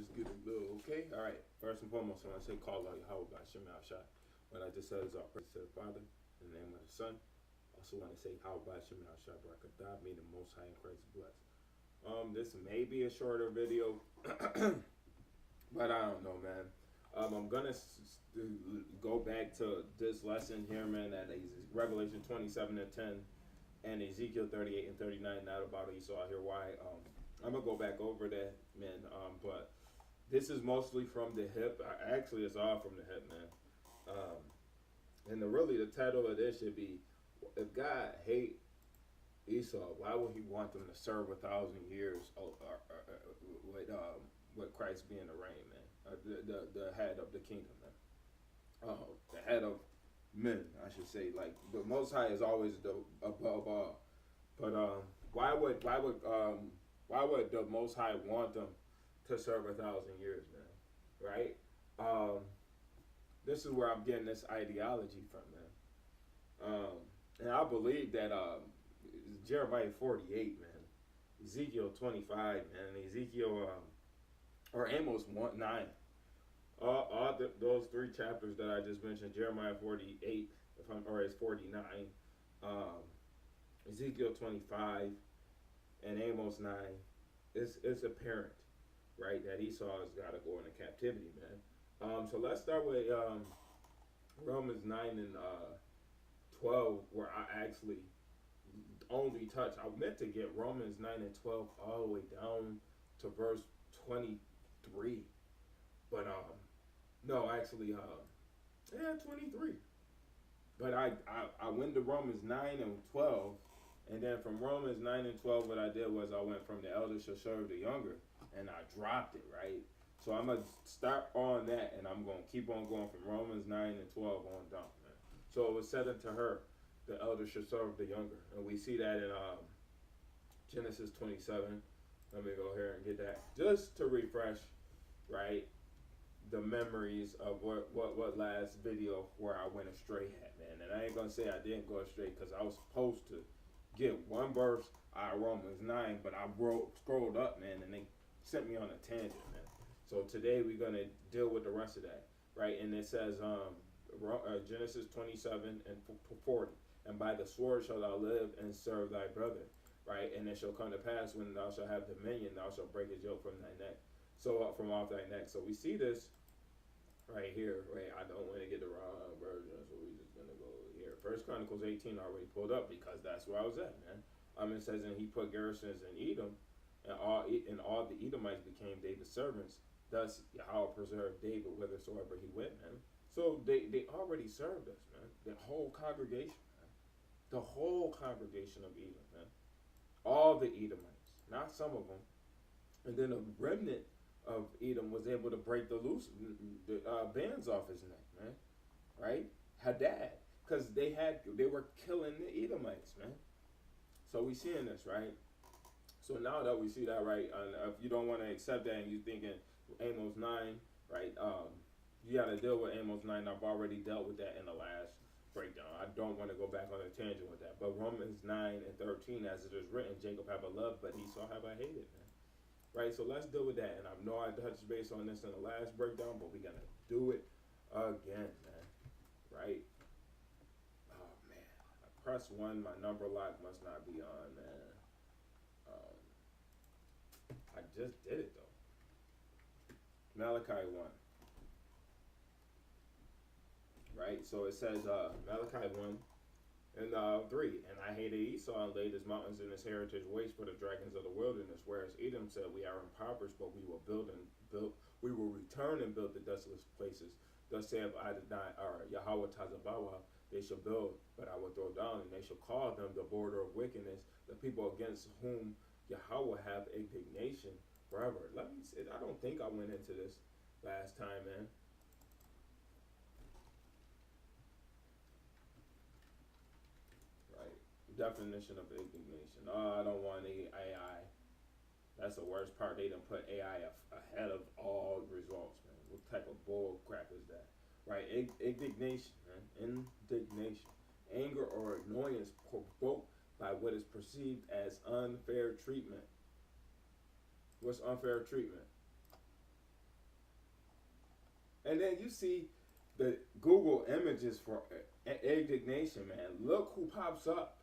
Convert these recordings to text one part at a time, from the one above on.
just get a little, okay? All right. First and foremost, when I say call out Yahweh by Shem Shai, what I just said is our praise to the Father, in the name of the Son. Also want to say how by Shem Shai Barakatah, may the Most High and Christ bless. This may be a shorter video, but I don't know, man. I'm gonna go back to this lesson here, man. That is Revelation 27:10 and Ezekiel 38:39. Not about Esau here. Why? I'm gonna go back over that, man. But this is mostly from the hip. Actually, it's all from the hip, man. And really, the title of this should be, "If God hate Esau, why would He want them to serve 1,000 years with Christ being the reign, man? The head of the kingdom, man. The head of men, I should say. Like the Most High is always the above all. But why would the Most High want them to serve 1,000 years, man? Right? This is where I'm getting this ideology from, man. And I believe that Jeremiah 48, man, Ezekiel 25, man, Ezekiel or Amos 9. Those three chapters that I just mentioned, Jeremiah 48, or it's 49, Ezekiel 25, and Amos 9, it's apparent, right, that Esau has got to go into captivity, man. So let's start with Romans 9 and 12, where I actually only touch. I meant to get Romans 9 and 12 all the way down to verse 23, but no, actually, yeah, 23. But I went to Romans 9 and 12, and then from Romans 9 and 12, what I did was I went from the elder shall serve the younger, and I dropped it, right? So I'm going to start on that, and I'm going to keep on going from Romans 9 and 12 on down, man. So it was said unto her, the elder shall serve the younger. And we see that in Genesis 27. Let me go here and get that. Just to refresh, right, the memories of what last video where I went astray at, man. And I ain't going to say I didn't go astray because I was supposed to get one verse out of Romans 9, but I scrolled up, man, and they sent me on a tangent, man. So today we're going to deal with the rest of that, right? And it says Genesis 27 and 40. And by the sword shalt thou live and serve thy brother, right? And it shall come to pass when thou shalt have dominion, thou shalt break his yoke from thy neck. So from off thy neck. So we see this right here, right? I don't want to get the wrong version, so we just gonna go here. First Chronicles 18 already pulled up because that's where I was at, man. It says, and he put garrisons in Edom, and all the Edomites became David's servants. Thus Yahweh preserved David whithersoever he went, man. So they already served us, man. The whole congregation. The whole congregation of Edom, man. All the Edomites, not some of them. And then a remnant of Edom was able to break the bands off his neck, man. Right? Hadad. Because they were killing the Edomites, man. So we seeing this, right? So now that we see that, right, if you don't want to accept that and you're thinking Amos 9, right, you got to deal with Amos 9. I've already dealt with that in the last breakdown. I don't want to go back on a tangent with that. But Romans 9 and 13, as it is written, Jacob have I loved, but Esau have I hated, man. Right, so let's deal with that. And I know I touched base on this in the last breakdown, but we're going to do it again, man. Right? Oh, man. I press 1. My number lock must not be on, man. I just did it, though. Malachi 1. Right, so it says Malachi 1 and 3. And I hated Esau and laid his mountains and his heritage waste for the dragons of the wilderness. Whereas Edom said, we are impoverished, but we will we will return and build the desolate places. Thus saith Adonai, or Yahweh Tazabawa, they shall build, but I will throw down, and they shall call them the border of wickedness, the people against whom Yahweh have indignation forever. Let me say, I don't think I went into this last time, man. Definition of indignation. Oh, I don't want any AI. That's the worst part. They done put AI ahead of all results, man. What type of bull crap is that? Right? Indignation, man. Indignation. Anger or annoyance provoked by what is perceived as unfair treatment. What's unfair treatment? then you see the Google images for indignation, man. Look who pops up.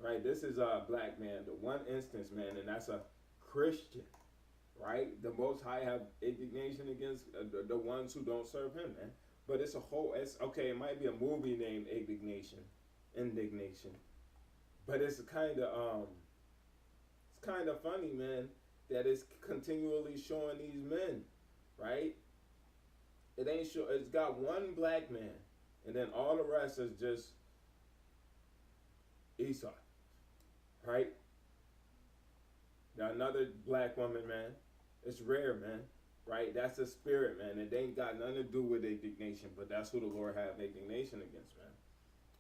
Right, this is a black man, the one instance, man, and that's a Christian, right? The Most High have indignation against the ones who don't serve Him, man. But it's a whole. It's okay. It might be a movie named Indignation, but it's kind of funny, man, that it's continually showing these men, right? It ain't sure. It's got one black man, and then all the rest is just Esau. Right? Now another black woman, man. It's rare, man. Right? That's a spirit, man. It ain't got nothing to do with indignation, but that's who the Lord have indignation against, man.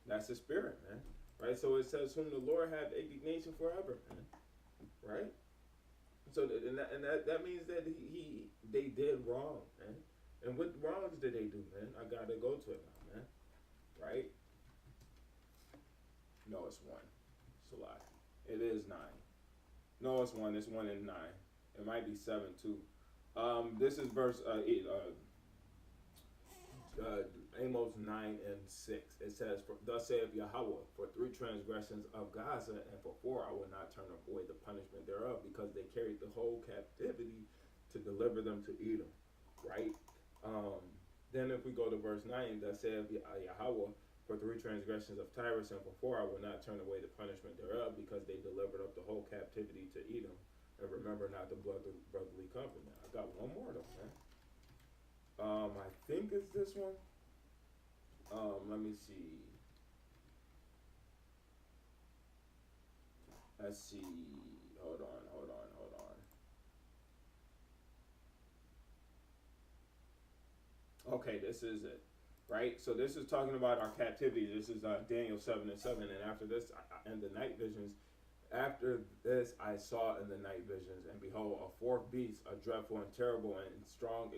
That's the spirit, man. Right? So it says, whom the Lord have indignation forever, man. Right? So that means that they did wrong, man. And what wrongs did they do, man? I gotta go to it now, man. Right? No, it's one. It's a lie. It is 9. No, it's 1. It's 1 and 9. It might be 7 too. This is verse Amos 9 and 6. It says, "Thus saith Yahweh, for 3 transgressions of Gaza, and for 4 I will not turn away the punishment thereof, because they carried the whole captivity to deliver them to Edom." Right. Then if we go to verse 9, "Thus saith Yahweh, for 3 transgressions of Tyrus, and for 4 I will not turn away the punishment thereof, because they delivered up the whole captivity to Edom, and remember not the brotherly covenant." I got one more though, man. I think it's this one. Let me see. Let's see. Hold on. Okay, this is it. Right? So this is talking about our captivity. This is Daniel 7 and 7. And after this, in the night visions, after this I saw in the night visions, and behold, a fourth beast, a dreadful and terrible and strong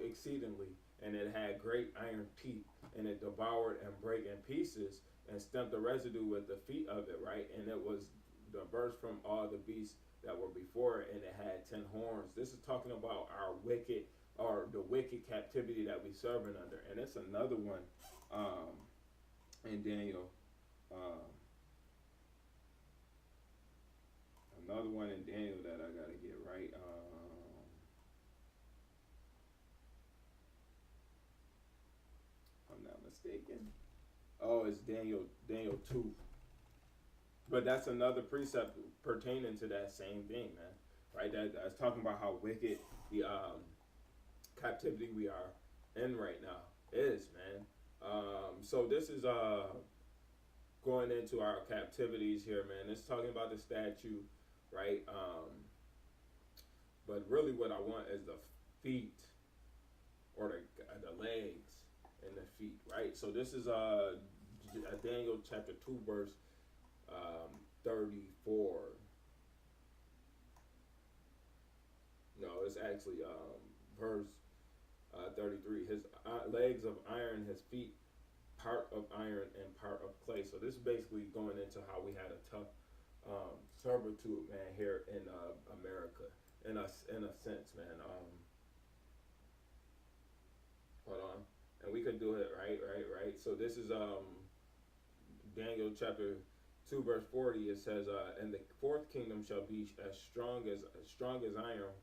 exceedingly, and it had great iron teeth, and it devoured and brake in pieces, and stamped the residue with the feet of it, right? And it was diverse from all the beasts that were before it, and it had 10 horns. This is talking about our wicked, or the wicked captivity that we serving under. And it's another one in Daniel. Another one in Daniel that I gotta get right. If I'm not mistaken. Oh, it's Daniel 2. But that's another precept pertaining to that same thing, man. Right? That's talking about how wicked the captivity we are in right now is, man. So this is going into our captivities here, man. It's talking about the statue, right? But really what I want is the feet, or the legs and the feet, right? So this is Daniel chapter 2 verse 34. No, it's actually verse 33. His legs of iron, his feet part of iron and part of clay. So this is basically going into how we had a tough servitude, man, here in America, in a sense, man. Hold on, and we could do it right. So this is Daniel chapter 2 verse 40. It says, "And the fourth kingdom shall be as strong as iron.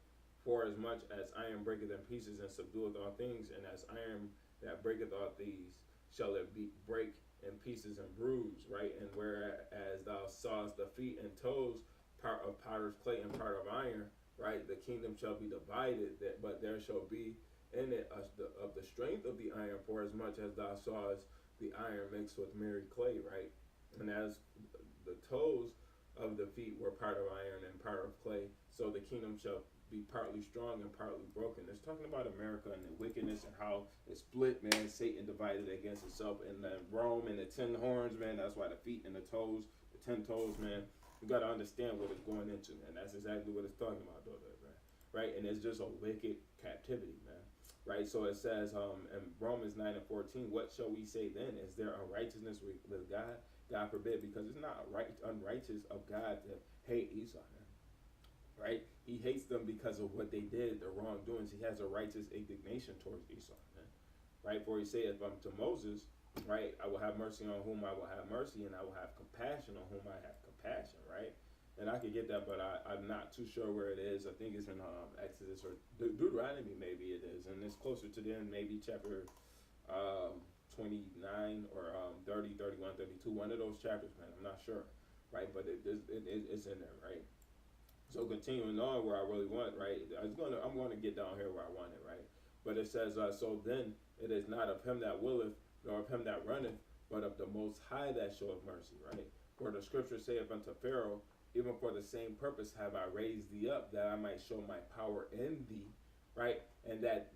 For as much as iron breaketh in pieces and subdueth all things, and as iron that breaketh all these, shall it break in pieces and bruise," right? "And whereas thou sawest the feet and toes, part of potter's clay and part of iron, right? The kingdom shall be divided, but there shall be in it of the strength of the iron, for as much as thou sawest the iron mixed with merry clay," right? "And as the toes of the feet were part of iron and part of clay, so the kingdom shall be partly strong and partly broken." It's talking about America and the wickedness and how it's split, man. Satan divided against itself, and then Rome and the 10 horns, man. That's why the feet and the toes, the 10 toes, man. You got to understand what it's going into, and that's exactly what it's talking about, though, man. Right? And it's just a wicked captivity, man. Right? So it says in Romans 9 and 14, "What shall we say then? Is there unrighteousness with God? God forbid, because it's not unrighteous of God to hate Esau, man." right? He hates them because of what they did, the wrongdoings. He has a righteous indignation towards Esau, man. Right? For he saith to Moses, right, I will have mercy on whom I will have mercy, and I will have compassion on whom I have compassion, right? And I could get that, but I'm not too sure where it is. I think it's in Exodus or Deuteronomy, maybe it is. And it's closer to the end, maybe chapter 29 or 30, 31, 32. One of those chapters, man. I'm not sure, right? But it's in there, right? So continuing on where I really want, right? I'm going to get down here where I want it, right? But it says, so then it is not of him that willeth, nor of him that runneth, but of the Most High that showeth mercy, right? For the scripture saith unto Pharaoh, even for the same purpose have I raised thee up, that I might show my power in thee, right? And that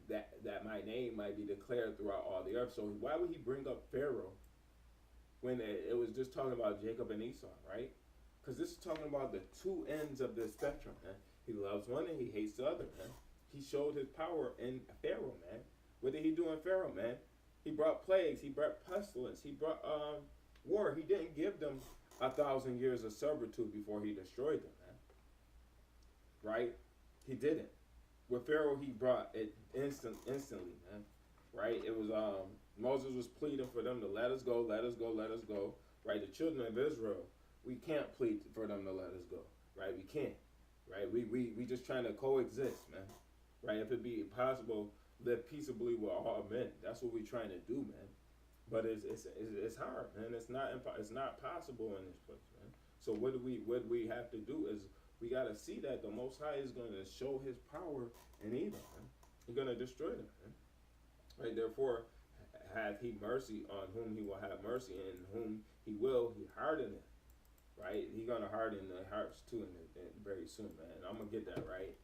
my name might be declared throughout all the earth. So why would he bring up Pharaoh when it was just talking about Jacob and Esau, right? Because this is talking about the two ends of the spectrum, man. He loves one and he hates the other, man. He showed his power in Pharaoh, man. What did he do in Pharaoh, man? He brought plagues. He brought pestilence. He brought war. He didn't give them 1,000 years of servitude before he destroyed them, man. Right? He didn't. With Pharaoh, he brought it instantly, man. Right? It was Moses was pleading for them to let us go, let us go, let us go. Right? The children of Israel, we can't plead for them to let us go. Right? We can't. Right? We just trying to coexist, man. Right? If it be possible, live peaceably with all men. That's what we're trying to do, man. But it's hard, man. It's not possible in this place, man. So what we have to do is we got to see that the Most High is going to show His power in Edom, man. He's going to destroy them, man. Right. Therefore, have He mercy on whom He will have mercy, and whom He will, He harden it. Right. He's going to harden the hearts too, very soon, man. I'm gonna get that right.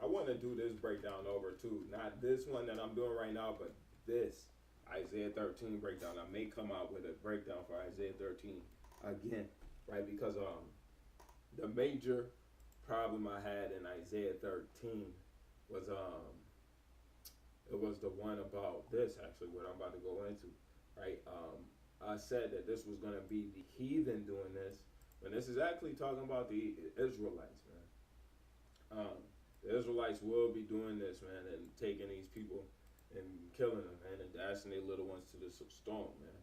I want to do this breakdown over too. Not this one that I'm doing right now, but this Isaiah 13 breakdown. I may come out with a breakdown for Isaiah 13 again, right? Because the major problem I had in Isaiah 13 was it was the one about this, actually, what I'm about to go into, right? I said that this was going to be the heathen doing this, when this is actually talking about the Israelites, man. The Israelites will be doing this, man, and taking these people and killing them, man, and dashing their little ones to the storm, man.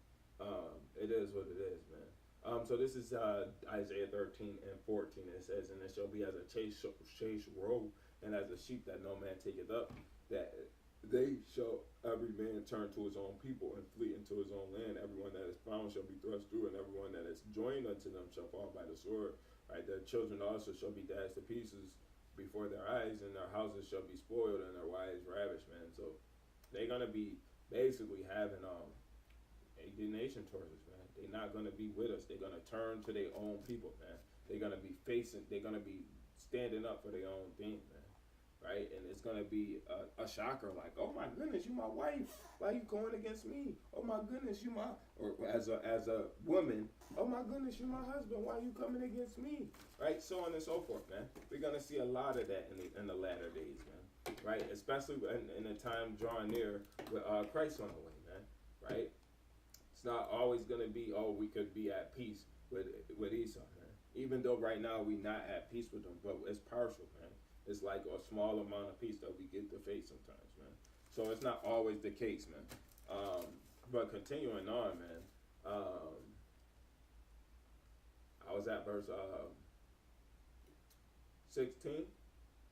It is what it is, man. So this is Isaiah 13 and 14. It says, and it shall be as a chase roe, and as a sheep that no man taketh up, that they shall every man turn to his own people and flee into his own land. Everyone that is found shall be thrust through, and everyone that is joined unto them shall fall by the sword. Right? Their children also shall be dashed to pieces before their eyes, and their houses shall be spoiled, and their wives ravished, man. So they're gonna be basically having indignation towards us, man. They're not gonna be with us. They're gonna turn to their own people, man. They're gonna be standing up for their own thing, man. Right? And it's gonna be a shocker, like, oh my goodness, you my wife. Why you going against me? Oh my goodness, you my, or as a woman, oh my goodness, you my husband. Why you coming against me? Right? So on and so forth, man. We're gonna see a lot of that in the latter days, man. Right? Especially in the time drawing near with Christ on the way, man. Right? It's not always gonna be, oh, we could be at peace with Esau, man. Even though right now we not at peace with them, but it's partial, man. It's like a small amount of peace that we get to face sometimes, man. So it's not always the case, man. But continuing on, man. I was at verse 16.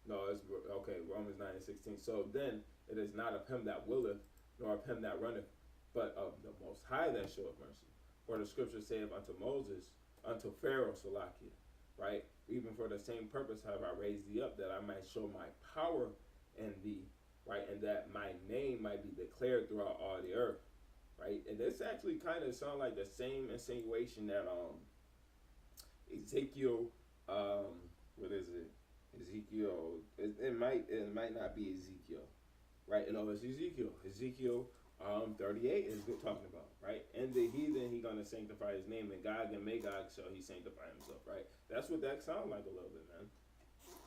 No, it's okay. Romans 9 and 16. So then it is not of him that willeth, nor of him that runneth, but of the Most High that showeth mercy. For the scripture saith unto Moses, unto Pharaoh, Salakia, right? Even for the same purpose have I raised thee up, that I might show my power in thee, right? And that my name might be declared throughout all the earth, right? And this actually kind of sounds like the same insinuation that Ezekiel, what is it? Ezekiel, it might not be Ezekiel, right? No, it's Ezekiel. Ezekiel 38 is good talking about, right? And the heathen, he gonna sanctify his name, and Gog and Magog shall he sanctify himself, right? That's what that sounds like a little bit, man.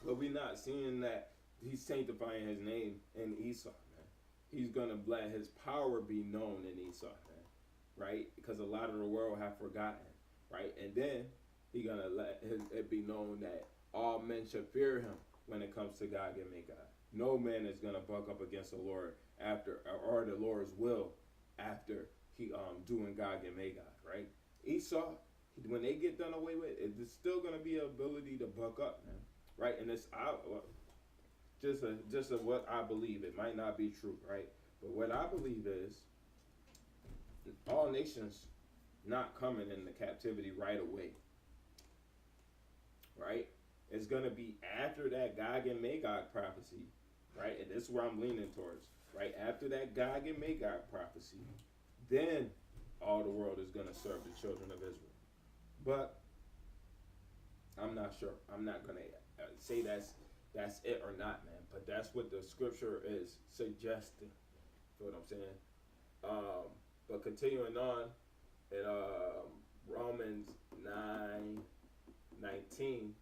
But we're not seeing that he's sanctifying his name in Esau, man. He's gonna let his power be known in Esau, man. right? Because a lot of the world have forgotten, right? And then he gonna let it be known that all men should fear him when it comes to Gog and Magog. No man is gonna buck up against the Lord after, or the Lord's will after he doing Gog and Magog, right? Esau, when they get done away with it, it's still gonna be an ability to buck up, man, right? And it's just a what I believe. It might not be true, right? But what I believe is all nations not coming into captivity right away, right? It's gonna be after that Gog and Magog prophecy, right? And this is where I'm leaning towards, right? After that Gog and Magog prophecy, then all the world is gonna serve the children of Israel. But I'm not sure. I'm not gonna say that's it or not, man. But that's what the scripture is suggesting. You know what I'm saying? But continuing on in Romans 9:19,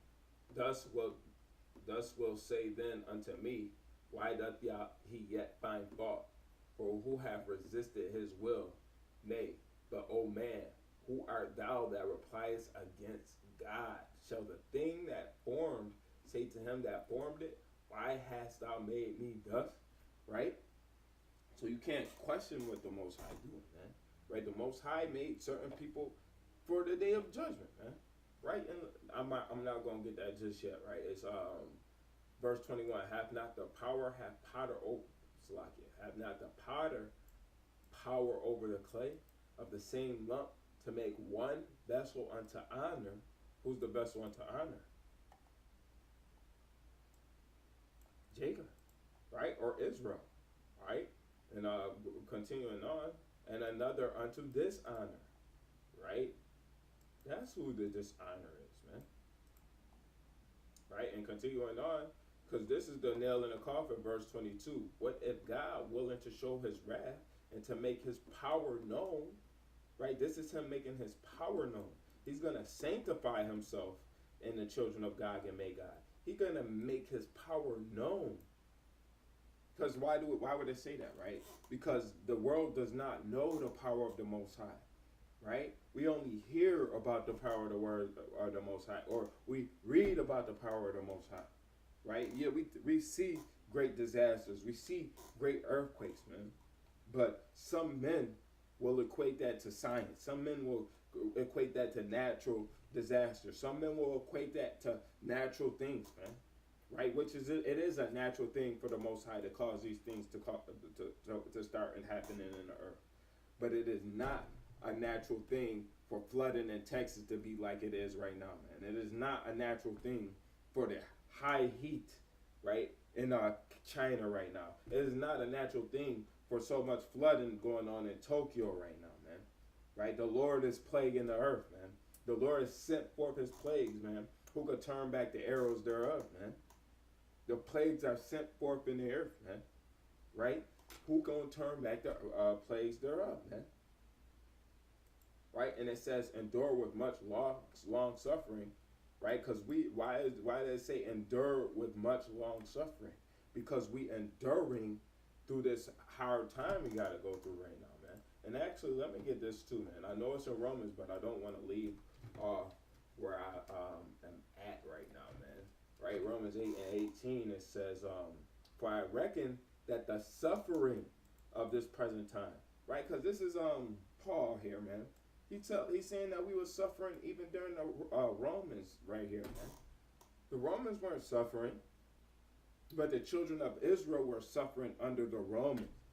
thus will say then unto me, why doth he yet find fault? For who have resisted his will? Nay, but O man, who art thou that repliest against God? Shall the thing that formed say to him that formed it, why hast thou made me thus? Right? So you can't question what the Most High doing, man. Right? The Most High made certain people for the day of judgment, man. Right? And I'm not gonna get that just yet, right? It's verse 21. Have not the potter power over the clay of the same lump to make one vessel unto honor? Who's the vessel unto honor? Jacob, right? Or Israel, right? And continuing on, and another unto dishonor, right? That's who the dishonor is, man. Right? And continuing on, because this is the nail in the coffin, verse 22. What if God, willing to show his wrath and to make his power known, right? This is him making his power known. He's going to sanctify himself in the children of Gog and Magog. He's going to make his power known. Because why would it say that, right? Because the world does not know the power of the Most High, right? We only hear about the power of the word or the Most High, or we read about the power of the Most High, right? Yeah, we see great disasters, we see great earthquakes, man. But some men will equate that to science. Some men will equate that to natural disaster. Some men will equate that to natural things, man. Right, which is it is a natural thing for the Most High to cause these things to start and happening in the earth, but it is not a natural thing for flooding in Texas to be like it is right now, man. It is not a natural thing for the high heat, right, in China right now. It is not a natural thing for so much flooding going on in Tokyo right now, man. Right, the Lord is plaguing the earth, man. The Lord has sent forth his plagues, man. Who could turn back the arrows thereof, man? The plagues are sent forth in the earth, man. Right? Who gonna turn back the plagues thereof, man? Right? And it says endure with much long suffering, right? Because why does it say endure with much long suffering? Because we enduring through this hard time we gotta go through right now, man. And actually, let me get this too, man. I know it's in Romans, but I don't want to leave where I am at right now, man. Right, Romans 8:18, it says, for I reckon that the suffering of this present time, right? Because this is Paul here, man. He's saying that we were suffering even during the Romans right here, man. The Romans weren't suffering, but the children of Israel were suffering under the Romans,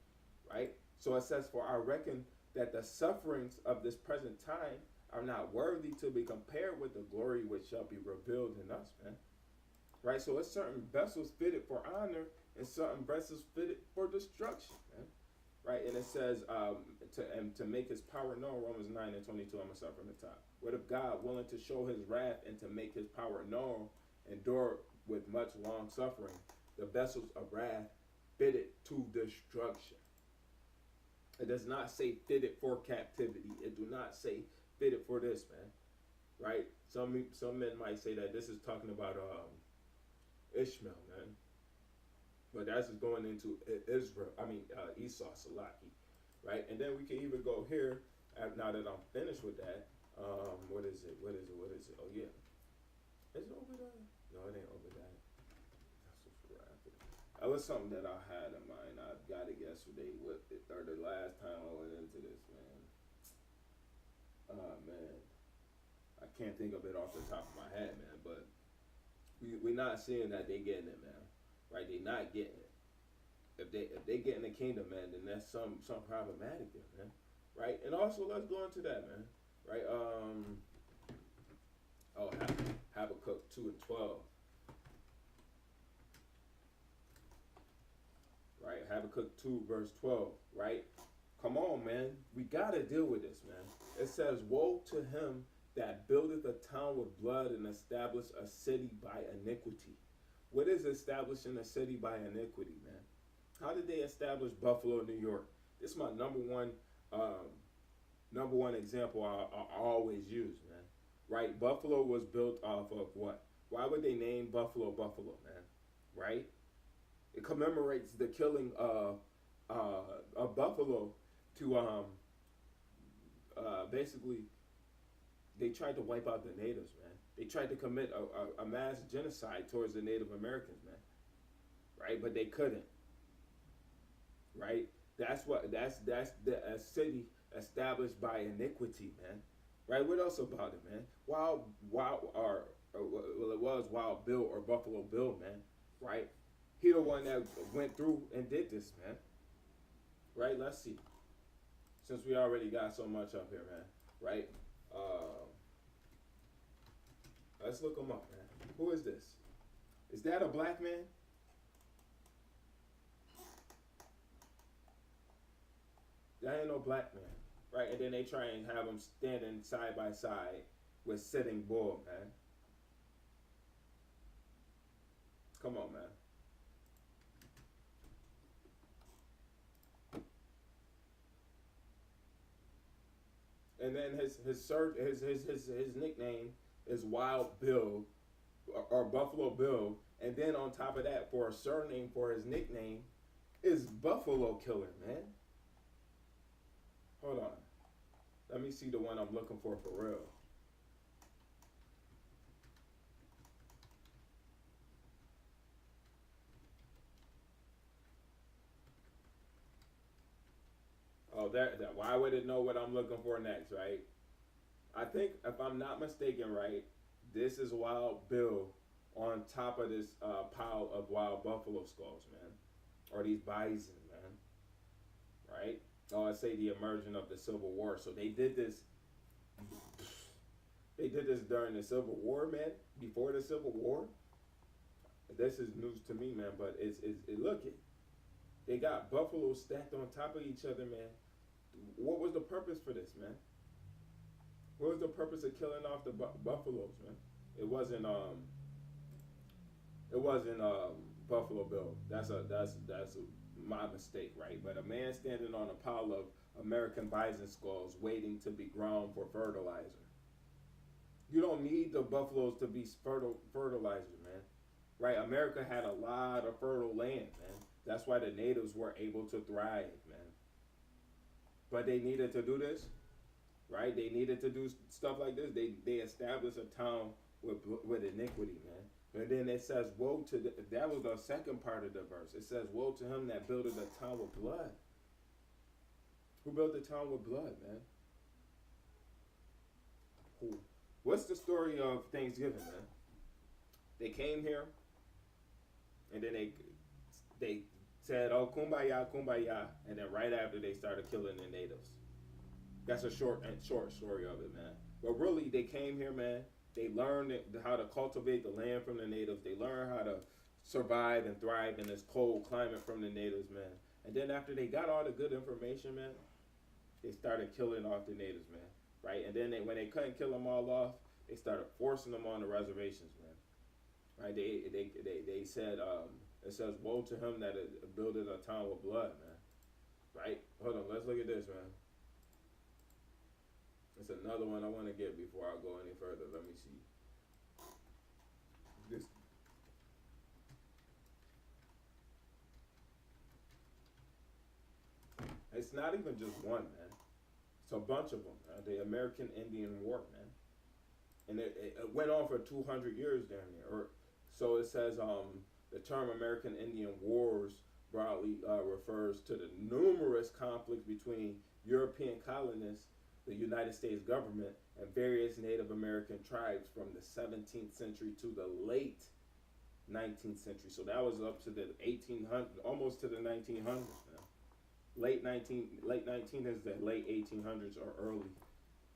right? So it says, for I reckon that the sufferings of this present time are not worthy to be compared with the glory which shall be revealed in us, man. Right, so it's certain vessels fitted for honor and certain vessels fitted for destruction, man. Right, and it says to make his power known, Romans 9:22, I'm going to start from the top. What if God, willing to show his wrath and to make his power known, endure with much long suffering, the vessels of wrath fitted to destruction. It does not say fitted for captivity. It do not say fitted for this, man. Right, some men might say that this is talking about Ishmael, man, but that's just going into Esau, Salaki, right? And then we can even go here Now that I'm finished with that, what is it? What is it? What is it? Oh yeah, is it Obadiah? No, it ain't Obadiah. That's a rapid. That was something that I had in mind. I got it yesterday, or the last time I went into this, man. Oh man, I can't think of it off the top of my head, man. But we're not seeing that they getting it, man. Right? They not getting it. If they get in the kingdom, man, then that's some problematic there, man. Right? And also let's go into that, man. Right? Oh, Habakkuk 2:12. Right? Habakkuk 2 verse 12. Right? Come on, man. We gotta deal with this, man. It says, "Woe to him that buildeth a town with blood and establish a city by iniquity." What is establishing a city by iniquity, man? How did they establish Buffalo, New York? This is my um, number one example I always use, man. Right? Buffalo was built off of what? Why would they name Buffalo Buffalo, man? Right? It commemorates the killing of Buffalo to basically they tried to wipe out the natives, man. They tried to commit a mass genocide towards the Native Americans, man. Right? But they couldn't. Right? That's the a city established by iniquity, man. Right? What else about it, man? Well, it was Wild Bill or Buffalo Bill, man. Right? He the one that went through and did this, man. Right? Let's see. Since we already got so much up here, man. Right? Let's look him up, man. Who is this? Is that a black man? That ain't no black man, right? And then they try and have them standing side by side with Sitting Bull, man. Come on, man. And then his nickname is Wild Bill or Buffalo Bill, and then on top of that, for a surname for his nickname, is Buffalo Killer, man. Hold on. Let me see the one I'm looking for real. Oh, that. Why would it know what I'm looking for next, right? I think, if I'm not mistaken, right, this is Wild Bill on top of this pile of wild buffalo skulls, man, or these bison, man, right? Oh, I say the emergence of the Civil War. So they did this. They did this during the Civil War, man. Before the Civil War, this is news to me, man. But look it. They got buffaloes stacked on top of each other, man. What was the purpose for this, man? What was the purpose of killing off the buffaloes, man? It wasn't Buffalo Bill. That's my mistake, right? But a man standing on a pile of American bison skulls waiting to be ground for fertilizer. You don't need the buffaloes to be fertilizer, man. Right? America had a lot of fertile land, man. That's why the natives were able to thrive, man. But they needed to do this, right? They needed to do stuff like this. They established a town with iniquity, man. And then it says, "Woe to the." That was the second part of the verse. It says, "Woe to him that builded a town with blood." Who built the town with blood, man? Who? What's the story of Thanksgiving, man? They came here, and then they said, "Oh, kumbaya, kumbaya," and then right after they started killing the natives. That's a short story of it, man. But really, they came here, man. They learned how to cultivate the land from the natives. They learned how to survive and thrive in this cold climate from the natives, man. And then after they got all the good information, man, they started killing off the natives, man. Right? And then when they couldn't kill them all off, they started forcing them on the reservations, man. Right? They said, it says, "Woe to him that builded a town with blood," man. Right? Hold on, let's look at this, man. It's another one I want to get before I go any further. Let me see. This. It's not even just one, man. It's a bunch of them. The American Indian War, man, and it went on for 200 years down there. Or so it says. The term American Indian Wars broadly refers to the numerous conflicts between European colonists, the United States government, and various Native American tribes from the 17th century to the late 19th century. So that was up to the 1800s, almost to the 1900s. Now. Late 1900s, that late 1800s or early.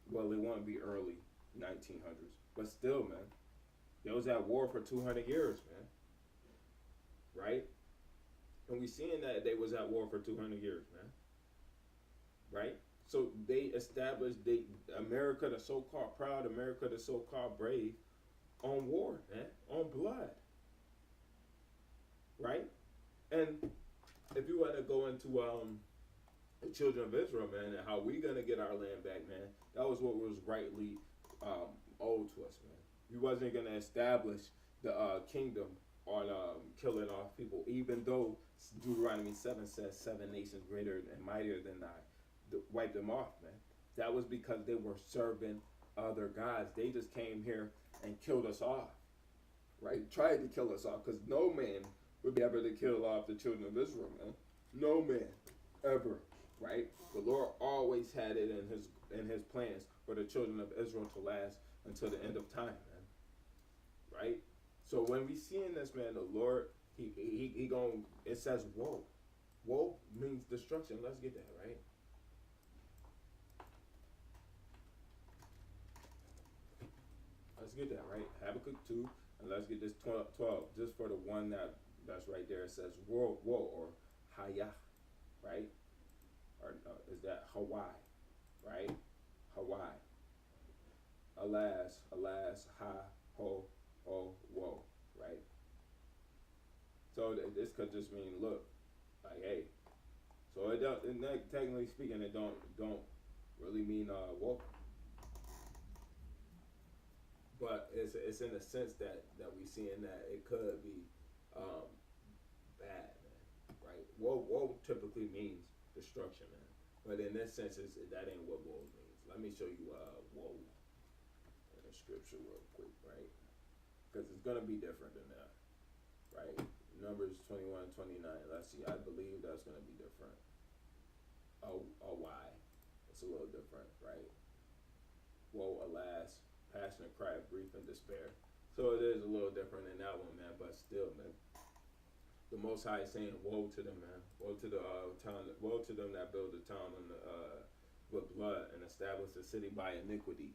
Well, it won't be early 1900s, but still, man, they was at war for 200 years, man. Right? And we seeing that they was at war for 200 years, man. Right? So they established America, the so-called proud America, the so-called brave, on war, man, on blood. Right? And if you want to go into the children of Israel, man, and how we gonna get our land back, man, that was what was rightly owed to us, man. We wasn't gonna establish the kingdom on killing off people, even though Deuteronomy 7 says 7 nations greater and mightier than I wiped them off, man. That was because they were serving other gods. They just came here and killed us off, right? Tried to kill us off, because no man would be able to kill off the children of Israel, man. No man, ever, right? The Lord always had it in his plans for the children of Israel to last until the end of time, man. Right? So when we see in this, man, the Lord, he going, it says woe. Woe means destruction. Let's get that, right? Let's get that, right? Habakkuk 2, and let's get this 12. Just for the one that's right there, it says woe, or hayah, right? Or is that Hawaii, right? Hawaii. Alas, ha, ho, woe, right? So this could just mean, look, like, hey. So it don't, technically speaking, it don't really mean woe. But it's in a sense that we seeing that it could be bad, man, right? Woe typically means destruction, man. But in this sense, that ain't what woe means. Let me show you woe in the scripture real quick, right? Because it's going to be different than that, right? Numbers 21-29. Let's see. I believe that's going to be different. Oh, why? It's a little different, right? Woe, alas, passionate cry of grief and despair. So it is a little different in that one, man. But still, man, the Most High is saying, "Woe to them, man! Woe to the town! Woe to them that build the town on the with blood and establish the city by iniquity."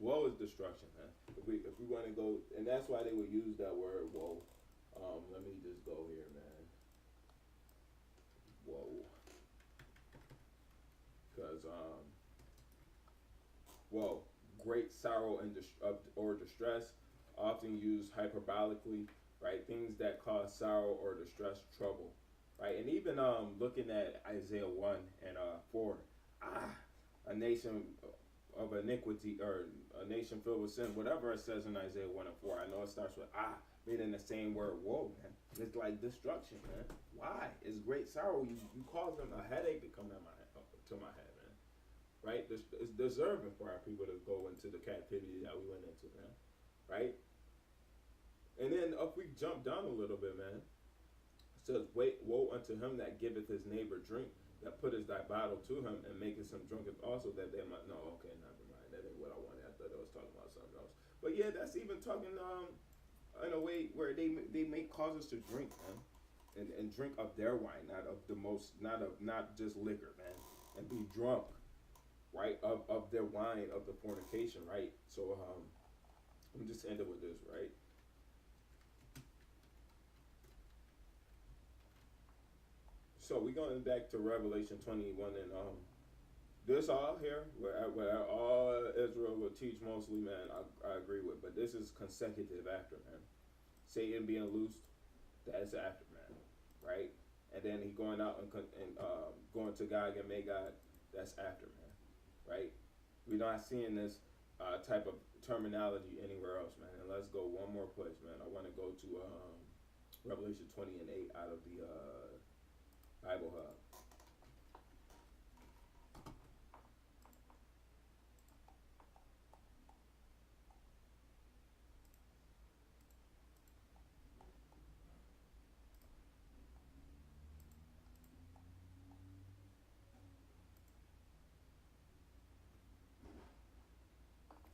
Woe is destruction, man. If we want to go, and that's why they would use that word woe. Let me just go here, man. Woe, because woe, great sorrow and or distress, often used hyperbolically, right? Things that cause sorrow or distress, trouble, right? And even looking at Isaiah 1 and 4, a nation of iniquity, or a nation filled with sin, whatever it says in Isaiah 1 and 4, I know it starts with meaning the same word, woe, man. It's like destruction, man. Why? It's great sorrow. You cause them a headache to come to my head, man. Right? It's deserving for our people to go into the captivity that we went into, man. Right? And then if we jump down a little bit, man, it says, woe unto him that giveth his neighbor drink, that putteth thy bottle to him, and maketh him drunketh also, that they might, no, okay, never mind. That ain't what I wanted. I thought I was talking about something else. But yeah, that's even talking in a way where they may cause us to drink, man, and drink of their wine, not of the most, not just liquor, man, and be drunk, right, of their wine, of the fornication, right? So let me just end it with this, right? So we're going back to Revelation 21, and this all here, where all Israel will teach mostly, man, I agree with, but this is consecutive after, man. Satan being loosed, that's after, man, right? And then he going out and going to Gog and Magog, that's after, man, right? We're not seeing this type of terminology anywhere else, man. And let's go one more place, man. I want to go to Revelation 20 and 8 out of the Bible Hub.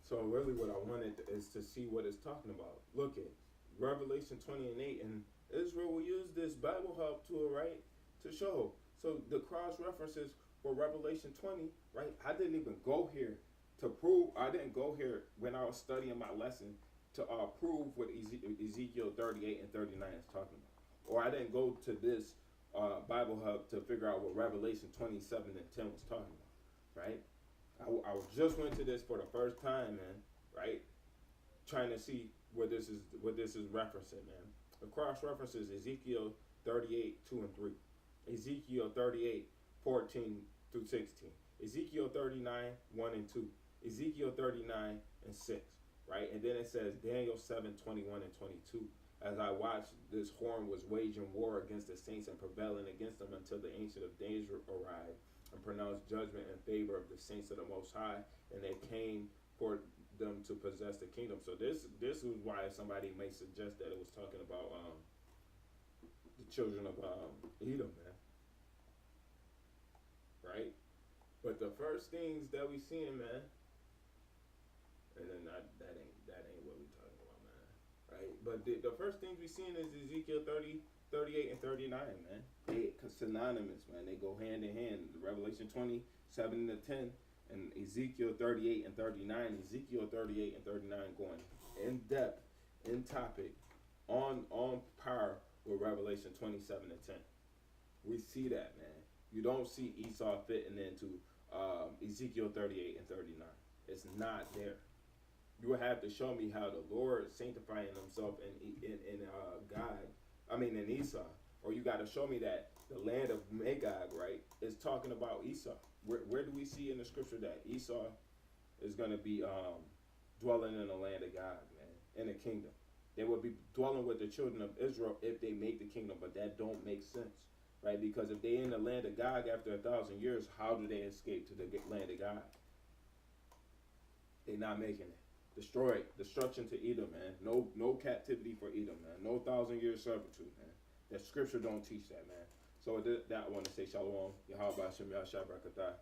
So really, what I wanted is to see what it's talking about. Look at Revelation 20:8, and Israel will use this Bible Hub tool, right, to show. So the cross references for Revelation 20, right? I didn't even go here to prove. I didn't go here when I was studying my lesson to prove what Ezekiel 38 and 39 is talking about, or I didn't go to this Bible Hub to figure out what Revelation 27 and 10 was talking about, right? I just went to this for the first time, man, right? Trying to see what this is referencing, man. The cross references Ezekiel 38, 2 and 3. Ezekiel 38, 14 through 16. Ezekiel 39, 1 and 2. Ezekiel 39 and 6. Right? And then it says Daniel 7, 21 and 22. As I watched, this horn was waging war against the saints and prevailing against them until the Ancient of Days arrived and pronounced judgment in favor of the saints of the Most High, and they came for them to possess the kingdom. So this is why somebody may suggest that it was talking about the children of Edom, man. Right? But the first things that we seeing, man, and then that ain't what we talking about, man. Right? But the first things we seeing is Ezekiel 30, 38 and 39, man. They synonymous, man. They go hand in hand. Revelation 20, 7 to 10, and Ezekiel 38 and 39. Ezekiel 38 and 39 going in depth, in topic, on par with Revelation 27 and 10. We see that, man. You don't see Esau fitting into Ezekiel 38 and 39. It's not there. You would have to show me how the Lord sanctifying himself in Esau. Or you got to show me that the land of Magog, right, is talking about Esau. Where do we see in the scripture that Esau is going to be dwelling in the land of God, man, in a kingdom? They would be dwelling with the children of Israel if they make the kingdom, but that don't make sense, right? Because if they in the land of God after 1,000 years, how do they escape to the land of God? They're not making it. Destroyed. Destruction to Edom, man. No captivity for Edom, man. No 1,000-year servitude, man. That scripture don't teach that, man. So with that, I want to say shalom. Yahweh Hashem Yahshua Barakatah.